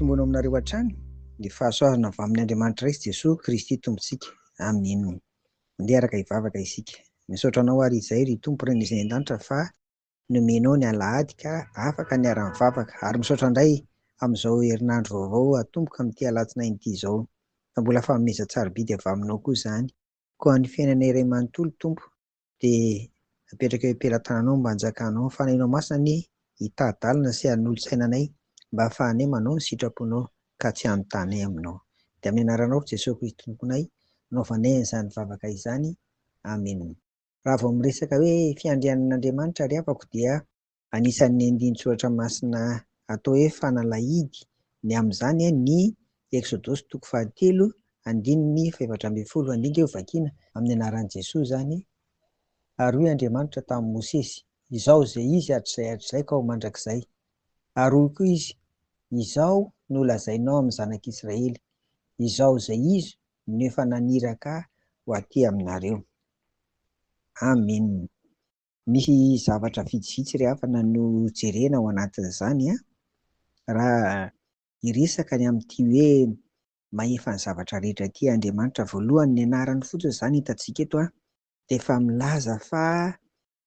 tombony aminareo hatrany dia fahasoavana avy amin'ny Andriamanitra Kristy Jesosy Kristy Tompontsika. Amen. Mandeha araka hivavaka isika. Misaotra anao ary izay ry Tompo Reny izay an-danitra fa nomenao ny alahady ka afaka niara-mivavaka, ary misaotra indray amin'izao herinandro vaovao atomboka amin'ity alatsinainy ity izao, ka mbola fanomeza tsara bidy avy aminao koa izany. Koa ny fiainana iray manontolo Tompo dia apetraka eo am-pelantananao mba hanjakanao, fanahinao masina ny hitady-dalana sy hanolontsainanay mba hahafahanay manao ny sitraponao ka tsy hanontany aminao. Dia amin'ny anaranao Jesosy Kristy tomponay naovanay an'izany vavaka izany. Amen. Raha vao miresaka hoe fiandrianan'Andriamanitra ry havako dia anisan'ny andinin-tsoratra masina atao hoe fanalahidy ny amin'izany ny Exodosy 7:1-11 eo vakiana amin'ny anaran'i Jesosy izany. Ary hoy Andriamanitra tamin'i Mosesy, izao izay izy hatrizay ka ho mandrakizay. Ary hoy koa izy, izao no lazainao amin'ny zanak'Israely, izao izay izy no efa naniraka ho aty aminareo. Amen. Misy zavatra vitsivitsy rehefa no jerena ao anatin'izany raha hiresaka ny amin'ity hoe mahefa ny zavatra rehetra ity Andriamanitra. Voalohany ny anarany fotsiny izany hitantsika eto dia efa milaza fa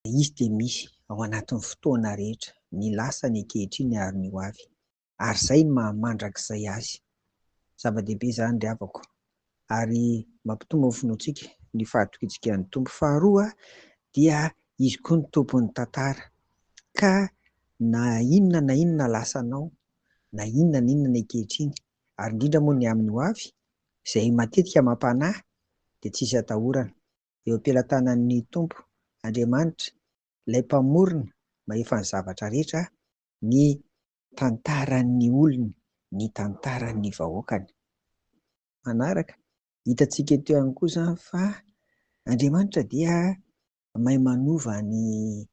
izy dia misy ao anatin'ny fotoana rehetra, ny lasany ankehitriny ary ny ho avy, ary izay no mandrakizay azy. Zava-dehibe izany ry havako, ary mampitombo ny finoantsika ny fahatokitsikan'ny Tompo. Faharoa dia izy koa ny tompon'ny tantara, ka na inona lasanao, na inona ny ankehitriny, ary indrindra moa ny amin'ny ho avy izay matetika mampanahy dia tsisy atahorana. Eo am-pelantanan'ny Tompo Andriamanitra, ilay mpamorona mahefa ny zavatra rehetra, ny tantaran'ny olony, ny tantaran'ny vahoakany. Manaraka hitantsika eto ihany koa izany fa Andriamanitra dia mahay manova ny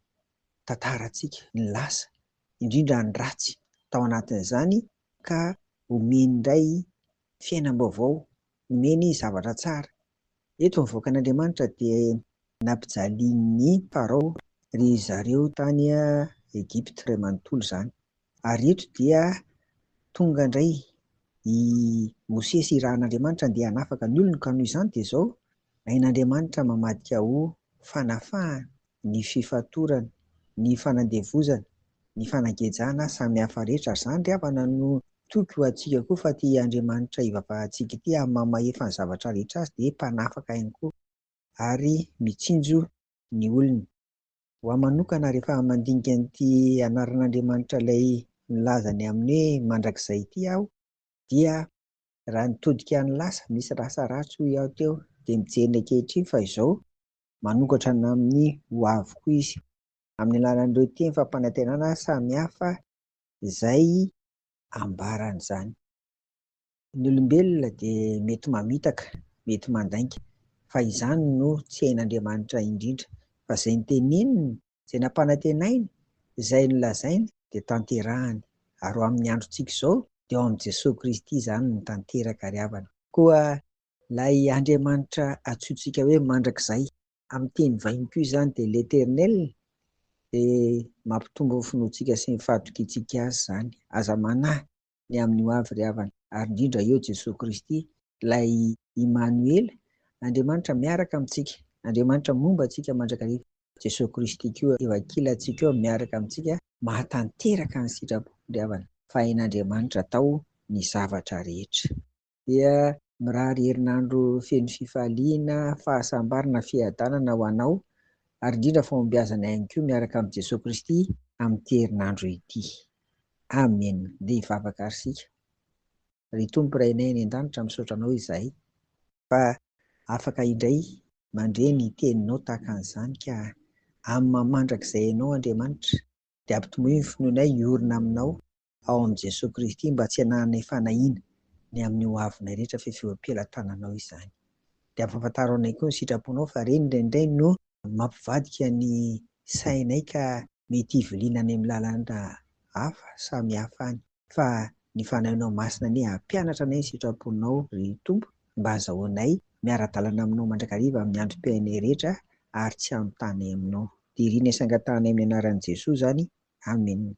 tantarantsika, ny lasa, indrindra ny ratsy tao anatin'izany, ka omeny indray fiainam-baovao, omeny zavatra tsara. Eto ny voakan'Andriamanitra dia nampijalian'ny Farao ry zareo tany Egypta iray manontolo izany. Ary eto dia tonga indray i Mosesy irahan'Andriamanitra andeha hanafaka ny olony, ka noho izany dia izao hain'Andriamanitra mamadika ho fanafahana ny fifatorana, ny fanandevozana, ny fanagejana samihafa rehetra. Izany ry havana no toky ho antsika koa fa ity Andriamanitra ivavahantsika ity amin'ny mamahefa ny zavatra rehetra azy dia mpanafaka ihany koa ary mitsinjo ny olony. Ho ahy manokana rehefa mandinika an'ity anaran'Andriamanitra ilay milaza ny amin'ny hoe mandrakizay ity aho, dia raha nitodika ny lasa, misy rasa ratsy hoy aho teo, dia mijery ankehitriny fa izao manokatra amin'ny ho avy koa izy, amin'ny alalan'ireo teny fampanantenana samihafa izay ambarany izany. Ny olombelona dia mety mamitaka, mety mandainga, fa izany no tsy hain'Andriamanitra indrindra, fa izay noteneniny, izay nampanantenainy, izay nolazainy dia tanterahany. Ary amin'ny androntsika izao dia ao amin'i Jesosy Kristy izany no tanteraka ry havana. Koa ilay Andriamanitra antsointsika hoe mandrakizay, amin'ny teny vahiny koa izany dia l'Eternel, dia mampitombo ny finoantsika sy ny fahatokiantsika azy izany. Aza manahy ny amin'ny ho avy ry havana, ary indrindra eo Jesosy Kristy ilay Emmanuel, Andriamanitra miaraka amintsika, Andriamanitra momba antsika mandrakariva. Jesosy Kristy koa eo ankilantsika eo miaraka amintsika, mahatanteraka ny sitrapo ry havana, fa hain'Andriamanitra atao ny zavatra rehetra. Dia mirary herinandro feno fifaliana, fahasambarana, fiadanana ho anao, ary indrindra fahombiazana ihany koa miaraka amin'i Jesosy Kristy amin'ity herinandro ity. Amen. Dia hivavaka ary sika. Ry Tompo Rainay any an-danitra misaotra anao izahay fa afaka indray mandre ny teninao tahaka an'izany, ka amin'ny mamandrakizay ianao Andriamanitra dia ampitomboy ny finoanay hiorina aminao ao amin'i Jesosy Kristy mba tsy hanahanay fanahiana ny amin'ny ho avinay rehetra fa efa eo am-pelantananao izany. Dia ampahafantaro anay koa ny sitraponao fa ireny indraindray no mampivadika ny sainay ka mety hiviliana any amin'ny lalana hafa samy hafa any, fa ny fanahinao masina ny hampianatra anay ny sitraponao ry Tompo, mba hahazahoanay miara-dalana aminao mandrakariva amin'ny androm-piainay rehetra ary tsy hanontany aminao. Dia iriana isangantahanay amin'ny anaran'i Jesosy izany. Amen.